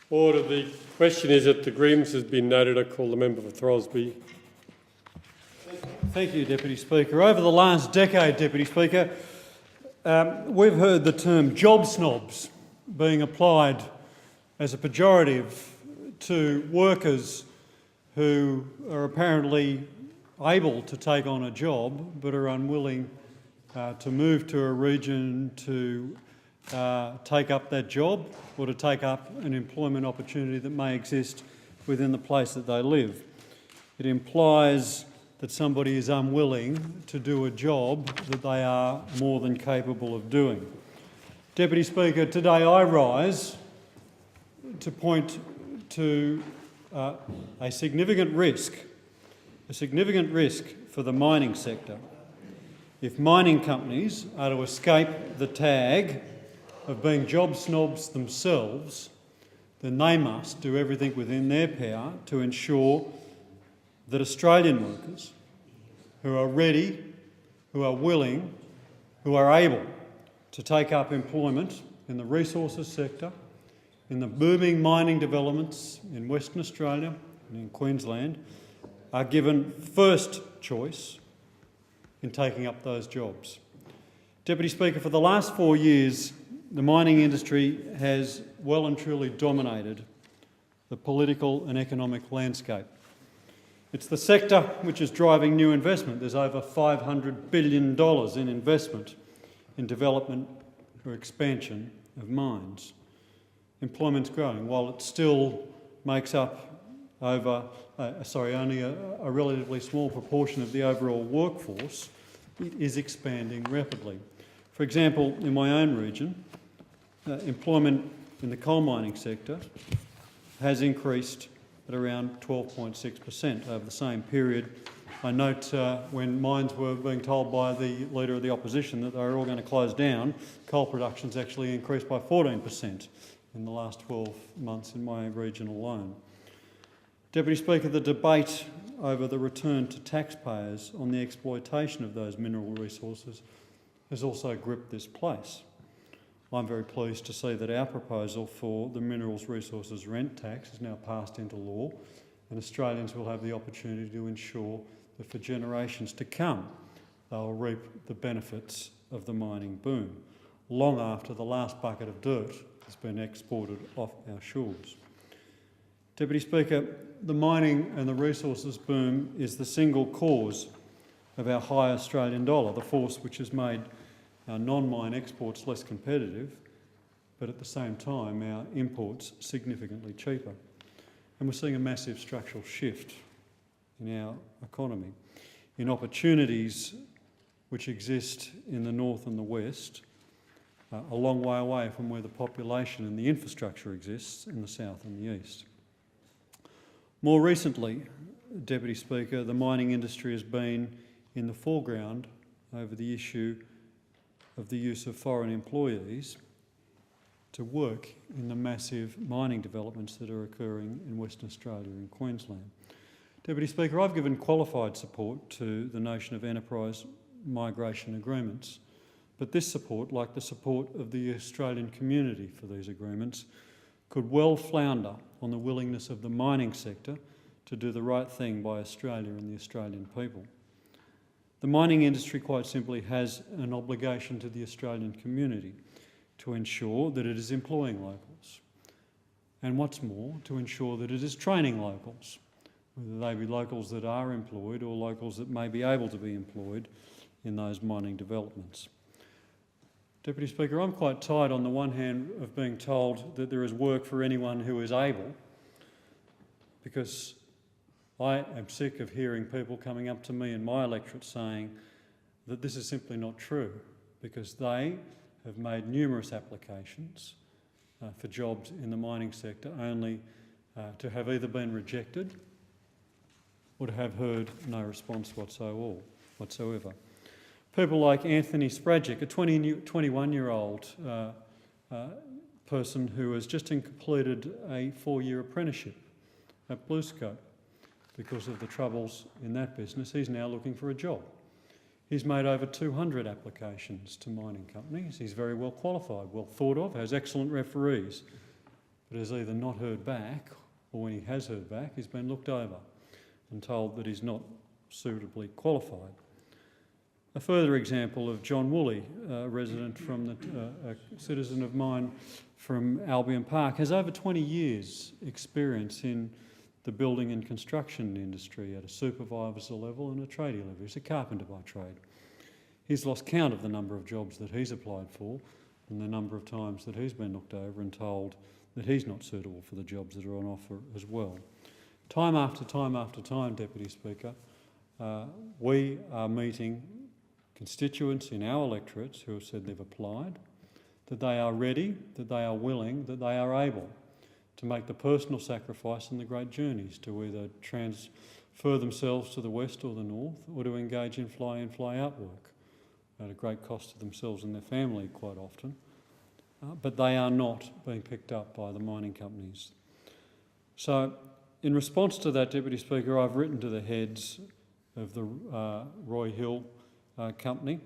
Order. The question is that the grievance has been noted. I call the member for Throsby. Thank you, Deputy Speaker. Over the last decade, Deputy Speaker, we've heard the term job snobs being applied as a pejorative to workers who are apparently able to take on a job but are unwilling to move to a region to take up that job or to take up an employment opportunity that may exist within the place that they live. It implies that somebody is unwilling to do a job that they are more than capable of doing. Deputy Speaker, today I rise to point to a significant risk for the mining sector. If mining companies are to escape the tag of being job snobs themselves, then they must do everything within their power to ensure that Australian workers who are ready, who are willing, who are able to take up employment in the resources sector, in the booming mining developments in Western Australia and in Queensland, are given first choice in taking up those jobs. Deputy Speaker, for the last 4 years, the mining industry has well and truly dominated the political and economic landscape. It's the sector which is driving new investment. There's over $500 billion in investment in development or expansion of mines. Employment's growing. While it still makes up only a relatively small proportion of the overall workforce, it is expanding rapidly. For example, in my own region, employment in the coal mining sector has increased at around 12.6% over the same period. I note when mines were being told by the Leader of the Opposition that they were all going to close down, coal production's actually increased by 14% in the last 12 months in my region alone. Deputy Speaker, the debate over the return to taxpayers on the exploitation of those mineral resources has also gripped this place. I'm very pleased to see that our proposal for the Minerals Resources Rent Tax is now passed into law, and Australians will have the opportunity to ensure that for generations to come they'll reap the benefits of the mining boom, long after the last bucket of dirt has been exported off our shores. Deputy Speaker, the mining and the resources boom is the single cause of our high Australian dollar, the force which has made our non-mine exports less competitive, but at the same time our imports significantly cheaper. And we're seeing a massive structural shift in our economy, in opportunities which exist in the north and the west, a long way away from where the population and the infrastructure exists in the south and the east. More recently, Deputy Speaker, the mining industry has been in the foreground over the issue of the use of foreign employees to work in the massive mining developments that are occurring in Western Australia and Queensland. Deputy Speaker, I've given qualified support to the notion of enterprise migration agreements, but this support, like the support of the Australian community for these agreements, could well flounder on the willingness of the mining sector to do the right thing by Australia and the Australian people. The mining industry quite simply has an obligation to the Australian community to ensure that it is employing locals, and what's more, to ensure that it is training locals, whether they be locals that are employed or locals that may be able to be employed in those mining developments. Deputy Speaker, I'm quite tired on the one hand of being told that there is work for anyone who is able, because I am sick of hearing people coming up to me in my electorate saying that this is simply not true, because they have made numerous applications for jobs in the mining sector only to have either been rejected or to have heard no response whatsoever. People like Anthony Spragic, a 21-year-old person who has just completed a 4-year apprenticeship at BlueScope. Because of the troubles in that business, he's now looking for a job. He's made over 200 applications to mining companies. He's very well qualified, well thought of, has excellent referees. but has either not heard back, or when he has heard back, he's been looked over and told that he's not suitably qualified. A further example of John Woolley, a resident from a citizen of mine from Albion Park, has over 20 years' experience in the building and construction industry at a supervisor level and a tradie level. He's a carpenter by trade. He's lost count of the number of jobs that he's applied for and the number of times that he's been looked over and told that he's not suitable for the jobs that are on offer as well. Time after time after time, Deputy Speaker, we are meeting constituents in our electorates who have said they've applied, that they are ready, that they are willing, that they are able to make the personal sacrifice and the great journeys to either transfer themselves to the west or the north, or to engage in fly-in, fly-out work at a great cost to themselves and their family quite often. But they are not being picked up by the mining companies. So in response to that, Deputy Speaker, I've written to the heads of the Roy Hill company,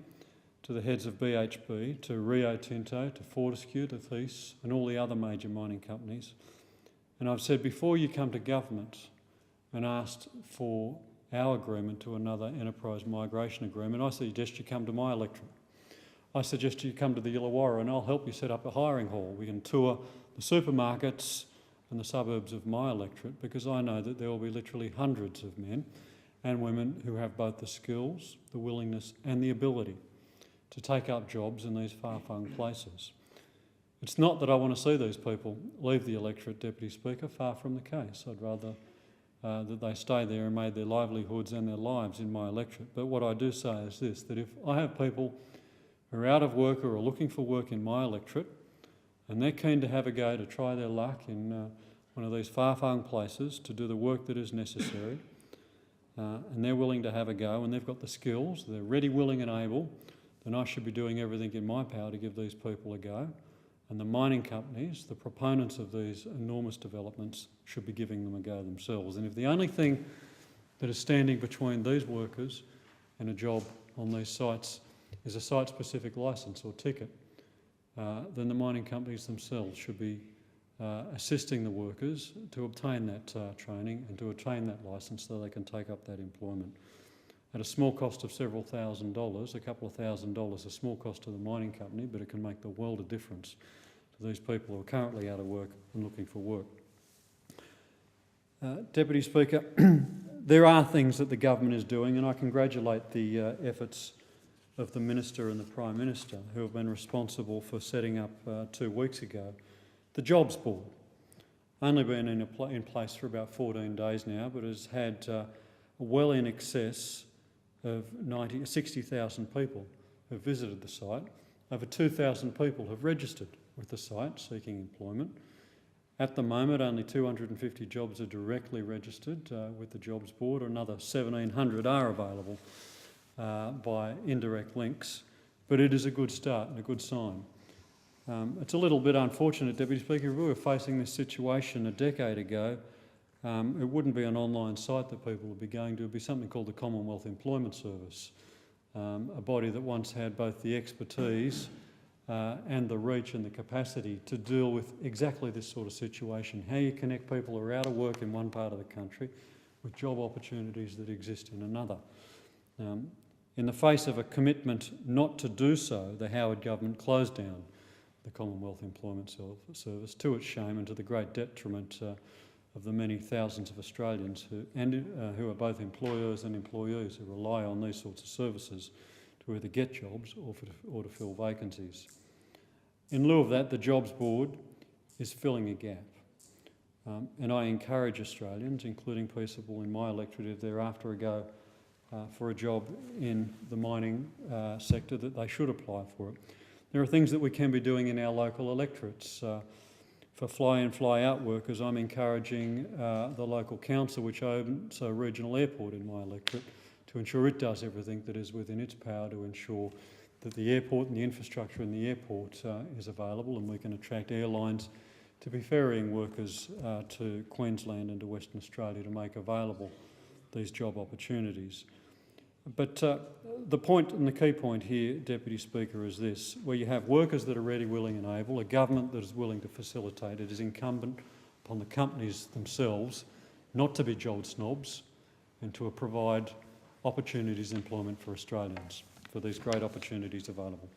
to the heads of BHP, to Rio Tinto, to Fortescue, to Thiess and all the other major mining companies. And I've said, before you come to government and asked for our agreement to another enterprise migration agreement, I suggest you come to my electorate. I suggest you come to the Illawarra and I'll help you set up a hiring hall. We can tour the supermarkets and the suburbs of my electorate, because I know that there will be literally hundreds of men and women who have both the skills, the willingness and the ability to take up jobs in these far-flung places. It's not that I want to see these people leave the electorate, Deputy Speaker, far from the case. I'd rather that they stay there and made their livelihoods and their lives in my electorate. But what I do say is this, that if I have people who are out of work or are looking for work in my electorate and they're keen to have a go to try their luck in one of these far-flung places to do the work that is necessary, and they're willing to have a go and they've got the skills, they're ready, willing and able, then I should be doing everything in my power to give these people a go. And the mining companies, the proponents of these enormous developments, should be giving them a go themselves. And if the only thing that is standing between these workers and a job on these sites is a site-specific licence or ticket, then the mining companies themselves should be assisting the workers to obtain that training and to obtain that licence so they can take up that employment. At a small cost of several $1,000s, a couple of $1,000, a small cost to the mining company, but it can make the world of difference to these people who are currently out of work and looking for work. Deputy Speaker, there are things that the government is doing, and I congratulate the efforts of the Minister and the Prime Minister, who have been responsible for setting up 2 weeks ago the Jobs Board. Only been in place for about 14 days now, but has had well in excess of 60,000 people have visited the site. Over 2,000 people have registered with the site seeking employment. At the moment, only 250 jobs are directly registered with the Jobs Board. Another 1,700 are available by indirect links, but it is a good start and a good sign. It's a little bit unfortunate, Deputy Speaker, if we were facing this situation a decade ago, it wouldn't be an online site that people would be going to. It would be something called the Commonwealth Employment Service, a body that once had both the expertise and the reach and the capacity to deal with exactly this sort of situation, how you connect people who are out of work in one part of the country with job opportunities that exist in another. In the face of a commitment not to do so, the Howard government closed down the Commonwealth Employment Service, to its shame and to the great detriment of the many thousands of Australians who are both employers and employees who rely on these sorts of services to either get jobs or to fill vacancies. In lieu of that, the Jobs Board is filling a gap. And I encourage Australians, including people in my electorate, if they're after a go for a job in the mining sector, that they should apply for it. There are things that we can be doing in our local electorates. For fly-in, fly-out workers, I'm encouraging the local council, which owns a regional airport in my electorate, to ensure it does everything that is within its power to ensure that the airport and the infrastructure in the airport is available, and we can attract airlines to be ferrying workers to Queensland and to Western Australia to make available these job opportunities. But the point and the key point here, Deputy Speaker, is this: where you have workers that are ready, willing and able, a government that is willing to facilitate, it is incumbent upon the companies themselves not to be job snobs and to provide opportunities and employment for Australians, for these great opportunities available.